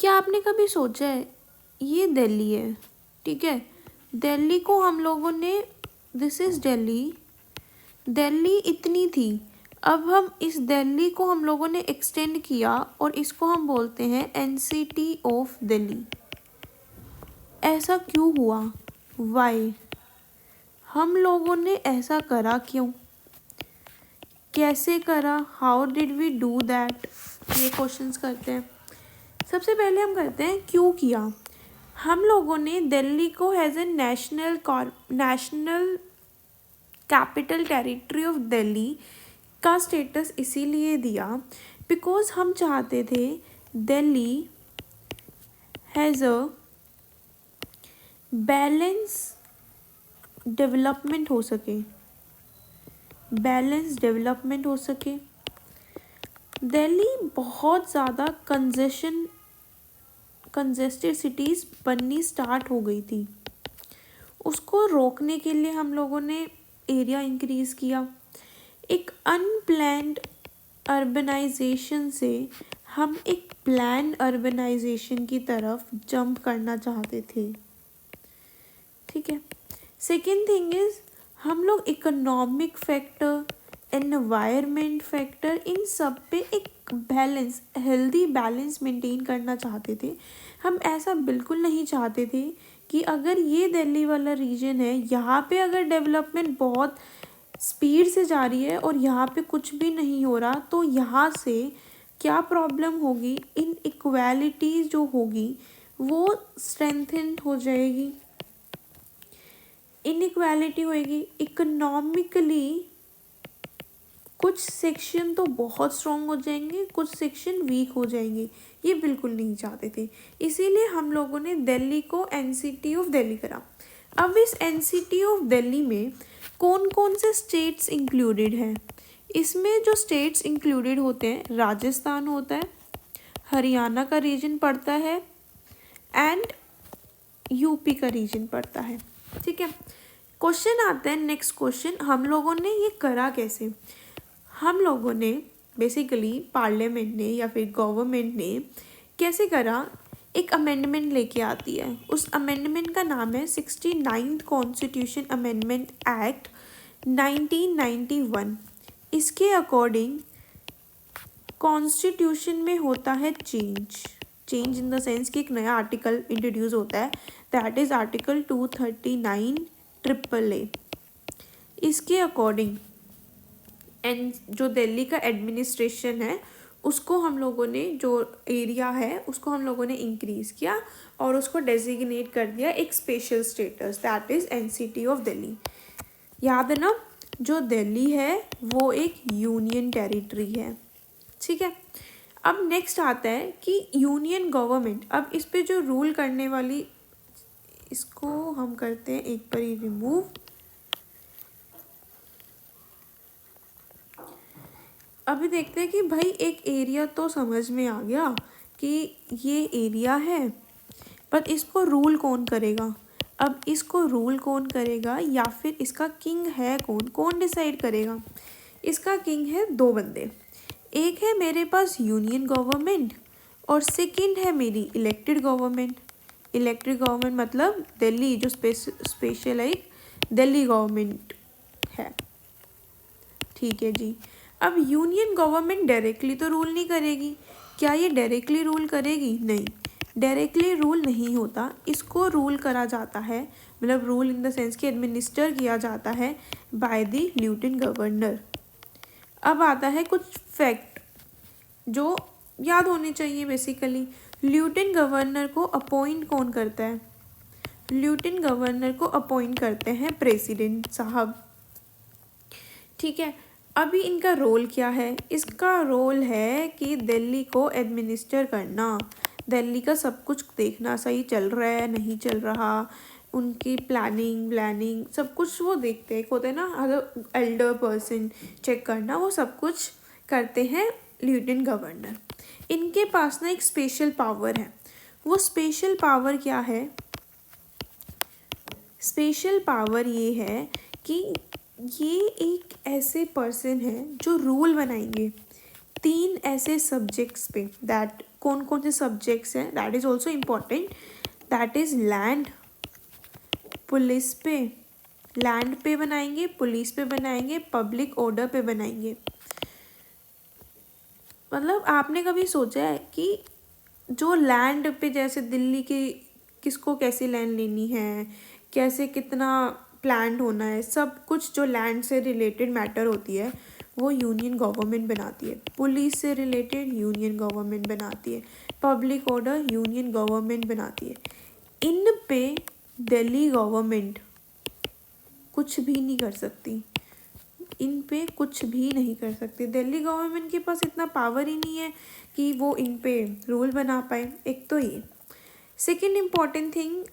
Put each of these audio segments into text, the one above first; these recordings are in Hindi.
क्या आपने कभी सोचा है, ये दिल्ली है, ठीक है, दिल्ली को हम लोगों ने, दिस इज़ दिल्ली, दिल्ली इतनी थी, अब हम इस दिल्ली को हम लोगों ने एक्सटेंड किया और इसको हम बोलते हैं एनसीटी ऑफ दिल्ली। ऐसा क्यों हुआ? वाई? हम लोगों ने ऐसा करा क्यों? कैसे करा? How did we do that? ये क्वेश्चंस करते हैं। सबसे पहले हम करते हैं क्यों किया। हम लोगों ने दिल्ली को as a national capital territory of Delhi का स्टेटस इसीलिए दिया बिकॉज हम चाहते थे Delhi has a balance development हो सके, बैलेंस डेवलपमेंट हो सके। दिल्ली बहुत ज़्यादा कंजेस्टेड सिटीज़ बननी स्टार्ट हो गई थी, उसको रोकने के लिए हम लोगों ने एरिया इंक्रीज़ किया। एक अनप्लैन्ड अर्बनाइजेशन से हम एक प्लान अर्बनाइजेशन की तरफ जंप करना चाहते थे, ठीक है। सेकेंड थिंग इज़ हम लोग इकोनॉमिक फैक्टर, एनवायरनमेंट फैक्टर, इन सब पे एक बैलेंस, हेल्दी बैलेंस मेंटेन करना चाहते थे। हम ऐसा बिल्कुल नहीं चाहते थे कि अगर ये दिल्ली वाला रीजन है, यहाँ पे अगर डेवलपमेंट बहुत स्पीड से जा रही है और यहाँ पे कुछ भी नहीं हो रहा, तो यहाँ से क्या प्रॉब्लम होगी, इन इक्वालिटीज़ जो होगी वो स्ट्रेंथन हो जाएगी, इनइक्वालिटी होएगी। इकोनॉमिकली कुछ सेक्शन तो बहुत स्ट्रॉन्ग हो जाएंगे, कुछ सेक्शन वीक हो जाएंगे, ये बिल्कुल नहीं चाहते थे। इसीलिए हम लोगों ने दिल्ली को एनसीटी ऑफ दिल्ली करा। अब इस एनसीटी ऑफ दिल्ली में कौन कौन से स्टेट्स इंक्लूडेड हैं? इसमें जो स्टेट्स इंक्लूडेड होते हैं, राजस्थान होता है, हरियाणा का रीजन पड़ता है एंड यूपी का रीजन पड़ता है, ठीक है। क्वेश्चन आता है नेक्स्ट क्वेश्चन, हम लोगों ने ये करा कैसे? हम लोगों ने बेसिकली पार्लियामेंट ने या फिर गवर्नमेंट ने कैसे करा, एक अमेंडमेंट लेके आती है, उस अमेंडमेंट का नाम है 69th कॉन्स्टिट्यूशन अमेंडमेंट एक्ट 1991। इसके अकॉर्डिंग कॉन्स्टिट्यूशन में होता है चेंज इन द सेंस कि एक नया आर्टिकल इंट्रोड्यूस होता है, दैट इज़ आर्टिकल 239AAA। इसके अकॉर्डिंग एंड जो दिल्ली का एडमिनिस्ट्रेशन है उसको हम लोगों ने, जो एरिया है उसको हम लोगों ने इंक्रीज़ किया और उसको डेजिग्नेट कर दिया एक special status, that is NCT of Delhi. याद है ना, जो दिल्ली है वो एक यूनियन टेरिटरी है, ठीक है। अब नेक्स्ट आता है कि यूनियन गवर्नमेंट, अब इस पे जो रूल करने वाली, इसको हम करते हैं एक बार ही रिमूव। अभी देखते हैं कि भाई एक एरिया तो समझ में आ गया कि ये एरिया है, पर इसको रूल कौन करेगा? अब इसको रूल कौन करेगा या फिर इसका किंग है कौन, कौन डिसाइड करेगा? इसका किंग है दो बंदे, एक है मेरे पास यूनियन गवर्नमेंट और सेकंड है मेरी इलेक्टेड गवर्नमेंट। इलेक्टेड गवर्नमेंट मतलब दिल्ली जो स्पेशल एक दिल्ली गवर्नमेंट है, ठीक है जी। अब यूनियन गवर्नमेंट डायरेक्टली तो रूल नहीं करेगी, क्या ये डायरेक्टली रूल करेगी? नहीं, डायरेक्टली रूल नहीं होता, इसको रूल करा जाता है, मतलब रूल इन द सेंस कि एडमिनिस्टर किया जाता है बाय द लेफ्टिनेंट गवर्नर। अब आता है कुछ फैक्ट जो याद होने चाहिए बेसिकली। लेफ्टिनेंट गवर्नर को अपॉइंट कौन करता है? लेफ्टिनेंट गवर्नर को अपॉइंट करते हैं प्रेसिडेंट साहब, ठीक है। अभी इनका रोल क्या है? इसका रोल है कि दिल्ली को एडमिनिस्टर करना, दिल्ली का सब कुछ देखना, सही चल रहा है नहीं चल रहा, उनकी प्लानिंग सब कुछ वो देखते हैं, होता है ना एल्डर पर्सन, चेक करना, वो सब कुछ करते हैं लेफ्टिनेंट गवर्नर। इनके पास ना एक स्पेशल पावर है, वो स्पेशल पावर क्या है? स्पेशल पावर ये है कि ये एक ऐसे पर्सन है जो रूल बनाएंगे 3 ऐसे सब्जेक्ट्स पे, दैट कौन कौन से सब्जेक्ट्स हैं, that is also important. That is land, police पे, लैंड पे बनाएंगे, पुलिस पे बनाएंगे, पब्लिक ऑर्डर पे बनाएंगे। मतलब आपने कभी सोचा है कि जो लैंड पे, जैसे दिल्ली की किसको कैसी लैंड लेनी है, कैसे कितना प्लान्ड होना है, सब कुछ जो लैंड से रिलेटेड मैटर होती है वो यूनियन गवर्नमेंट बनाती है। पुलिस से रिलेटेड यूनियन गवर्नमेंट बनाती है, पब्लिक ऑर्डर यूनियन गवर्नमेंट बनाती है। इन पे दिल्ली गवर्नमेंट कुछ भी नहीं कर सकती, इन पे कुछ भी नहीं कर सकती। दिल्ली गवर्नमेंट के पास इतना पावर ही नहीं है कि वो इन पे रूल बना पाए। एक तो ये। सेकेंड इम्पॉर्टेंट थिंग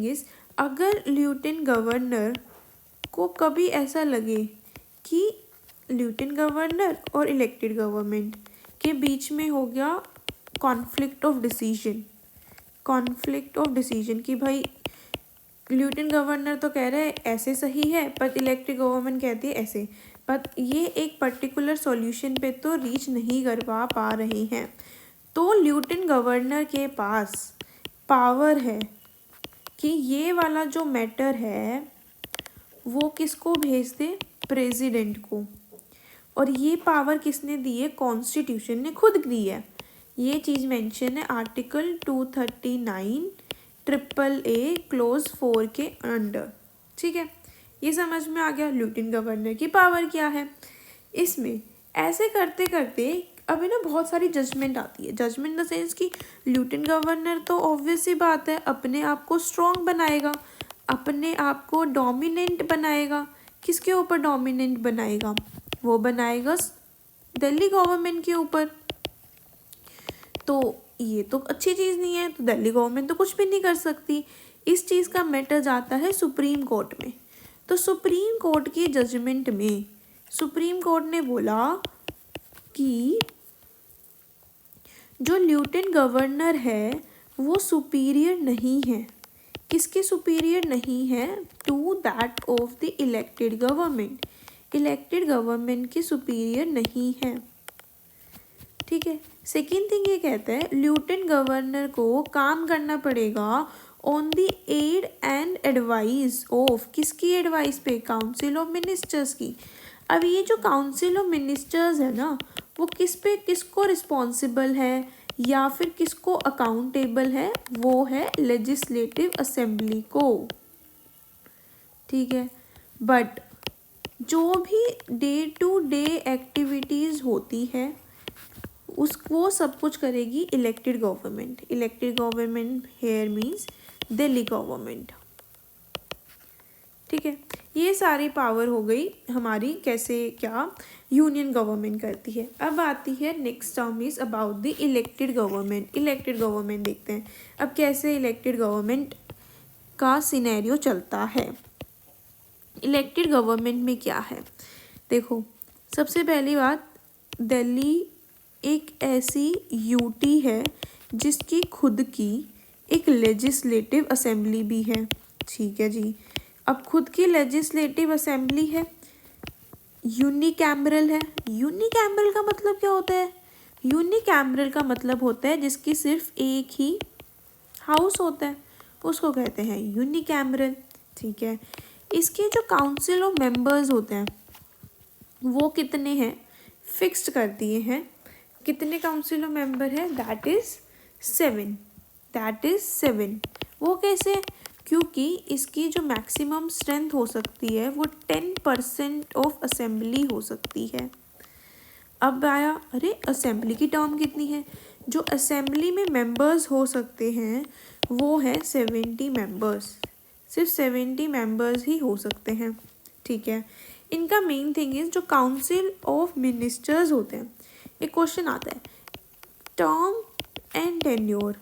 इज अगर लेफ्टिनेंट गवर्नर को कभी ऐसा लगे कि लेफ्टिनेंट गवर्नर और इलेक्टेड गवर्नमेंट के बीच में हो गया कॉन्फ्लिक्ट ऑफ डिसीजन कि भाई लेफ्टिनेंट गवर्नर तो कह रहे हैं ऐसे सही है, पर इलेक्टेड गवर्नमेंट कहती है ऐसे, पर ये एक पर्टिकुलर सॉल्यूशन पे तो रीच नहीं कर पा रहे हैं, तो लेफ्टिनेंट गवर्नर के पास पावर है कि ये वाला जो मैटर है वो किसको भेज दे, प्रेसिडेंट को। और ये पावर किसने दी है, कॉन्स्टिट्यूशन ने खुद दी है। ये चीज़ मेंशन है आर्टिकल 239 AAA क्लोज 4 के अंडर। ठीक है, ये समझ में आ गया लेफ्टिनेंट गवर्नर की पावर क्या है। इसमें ऐसे करते करते अभी ना बहुत सारी जजमेंट आती है। जजमेंट इन द सेंस कि लेफ्टिनेंट गवर्नर तो ऑब्वियस सी बात है अपने आप को स्ट्रॉन्ग बनाएगा, अपने आप को डोमिनेंट बनाएगा। किसके ऊपर डोमिनेंट बनाएगा, वो बनाएगा दिल्ली गवर्नमेंट के ऊपर। तो ये तो अच्छी चीज़ नहीं है, तो दिल्ली गवर्नमेंट तो कुछ भी नहीं कर सकती। इस चीज़ का मैटर जाता है सुप्रीम कोर्ट में। तो सुप्रीम कोर्ट की जजमेंट में सुप्रीम कोर्ट ने बोला कि जो लेफ्टिनेंट गवर्नर है वो सुपीरियर नहीं है। किसके सुपीरियर नहीं है, to that of the elected government. Elected government के सुपीरियर नहीं है। ठीक है। सेकेंड थिंग ये कहता है लेफ्टिनेंट गवर्नर को काम करना पड़ेगा on the aid and advice of, किसकी एडवाइस पे, काउंसिल ऑफ मिनिस्टर्स की। अब ये जो काउंसिल ऑफ मिनिस्टर्स है ना, वो किस पे किसको रिस्पॉन्सिबल है या फिर किसको अकाउंटेबल है, वो है लेजिस्लेटिव असेंबली को। ठीक है। बट जो भी डे टू डे एक्टिविटीज़ होती है उसको सब कुछ करेगी elected government. Elected government here means Delhi government. ठीक है, ये सारी पावर हो गई हमारी, कैसे क्या यूनियन गवर्नमेंट करती है। अब आती है next term is about the elected government. Elected government देखते हैं अब कैसे इलेक्टेड गवर्नमेंट का सिनेरियो चलता है। इलेक्टेड गवर्नमेंट में क्या है, देखो सबसे पहली बात, दिल्ली एक ऐसी यूटी है जिसकी खुद की एक लेजिस्लेटिव असेंबली भी है। ठीक है जी। अब खुद की लेजिस्लेटिव असेंबली है, यूनिकैमरल है। यूनिकैमरल का मतलब क्या होता है, यूनिकैमरल का मतलब होता है जिसकी सिर्फ एक ही हाउस होता है, उसको कहते हैं यूनिकैमरल। ठीक है। इसके जो काउंसिल ऑफ मेंबर्स होते हैं वो कितने हैं, फिक्स्ड कर दिए हैं। कितने काउंसिल ऑफ मेंबर है, दैट इज 7। वो कैसे, क्योंकि इसकी जो मैक्सिमम स्ट्रेंथ हो सकती है वो 10% ऑफ असेंबली हो सकती है। अब आया, अरे असेंबली की टर्म कितनी है, जो असेंबली में मेंबर्स हो सकते हैं वो है 70 मेंबर्स। सिर्फ 70 मेंबर्स ही हो सकते हैं। ठीक है। इनका मेन थिंग इज जो काउंसिल ऑफ मिनिस्टर्स होते हैं, एक क्वेश्चन आता है टर्म एंड टेन्योर।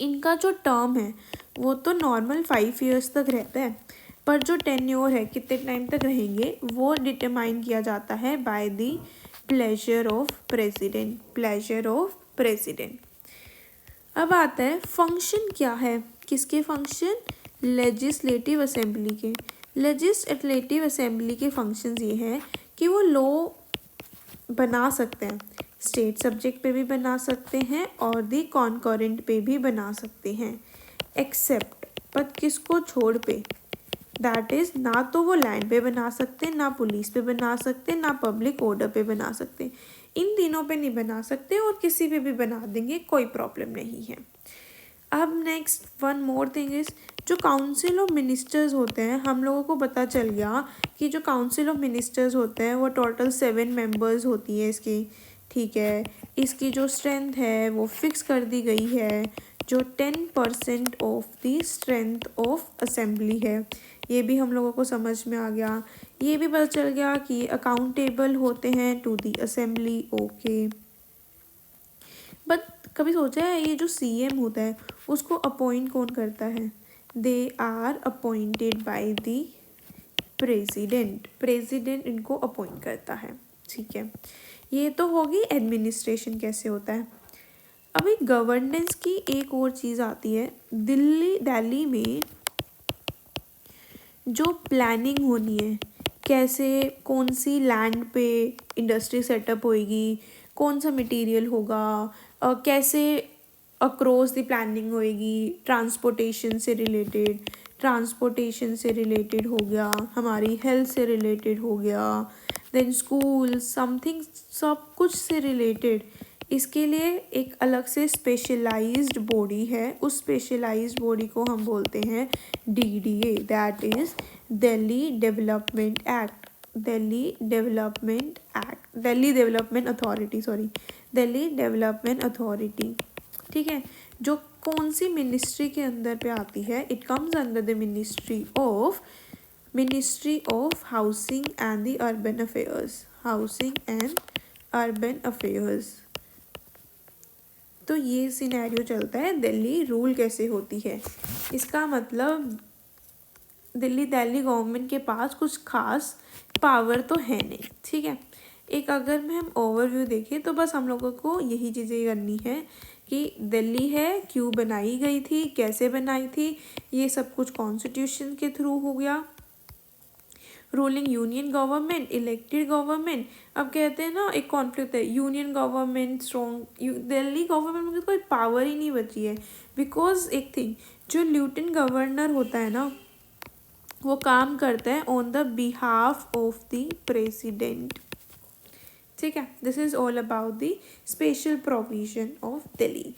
इनका जो टर्म है वो तो नॉर्मल 5 years तक रहता है, पर जो टेन्योर है कितने टाइम तक रहेंगे वो डिटरमाइन किया जाता है by the pleasure of president. अब आता है फंक्शन क्या है, किसके फंक्शन, लेजिस्लेटिव असेंबली के। लेजिस्लेटिव असेंबली के फंक्शंस ये हैं कि वो लॉ बना सकते हैं, स्टेट सब्जेक्ट पे भी बना सकते हैं और दी कॉन्करेंट पे भी बना सकते हैं, एक्सेप्ट पर किसको छोड़ पे, दैट इज़ ना तो वो लैंड पे बना सकते, ना पुलिस पे बना सकते, ना पब्लिक ऑर्डर पे बना सकते, इन तीनों पे नहीं बना सकते और किसी पे भी बना देंगे, कोई प्रॉब्लम नहीं है। अब next one more thing is, जो काउंसिल ऑफ मिनिस्टर्स होते हैं, हम लोगों को पता चल गया कि जो काउंसिल ऑफ मिनिस्टर्स होते हैं वो टोटल 7 मेंबर्स होती है इसकी, ठीक है। इसकी जो स्ट्रेंथ है वो फिक्स कर दी गई है, जो 10% of the strength of assembly है, ये भी हम लोगों को समझ में आ गया। ये भी पता चल गया कि अकाउंटेबल होते हैं to the assembly, okay. But कभी सोचा है ये जो सीएम होता है उसको अपॉइंट कौन करता है, they are appointed by the president, president इनको अपॉइंट करता है, ठीक है। ये तो होगी एडमिनिस्ट्रेशन कैसे होता है। अभी गवर्नेंस की एक और चीज़ आती है, दिल्ली में जो प्लानिंग होनी है, कैसे कौन सी लैंड पे इंडस्ट्री सेटअप होएगी, कौन सा मटेरियल होगा, कैसे अक्रॉस द प्लानिंग होएगी, ट्रांसपोर्टेशन से रिलेटेड हो गया, हमारी हेल्थ से रिलेटेड हो गया, देन स्कूल समथिंग, सब कुछ से रिलेटेड। इसके लिए एक अलग से स्पेशलाइज्ड बॉडी है, उस स्पेशलाइज्ड बॉडी को हम बोलते हैं DDA, that is Delhi development act, Delhi development authority, ठीक है। जो कौन सी मिनिस्ट्री के अंदर पे आती है, it comes under the ministry of housing and the urban affairs, तो ये सिनेरियो चलता है दिल्ली रूल कैसे होती है। इसका मतलब दिल्ली गवर्नमेंट के पास कुछ खास पावर तो है नहीं, ठीक है। एक अगर में हम ओवरव्यू देखें तो बस हम लोगों को यही चीज़ें करनी है कि दिल्ली है, क्यों बनाई गई थी, कैसे बनाई थी, ये सब कुछ कॉन्स्टिट्यूशन के थ्रू हो गया। Ruling union government, elected government. अब कहते हैं ना एक कॉन्फ्लिक्ट है, union government strong, Delhi government में कोई पावर ही नहीं बची है, बिकॉज एक थिंग, जो लेफ्टिनेंट गवर्नर होता है ना वो काम करता है on the behalf of the president, ठीक है। This is all about the special provision of Delhi.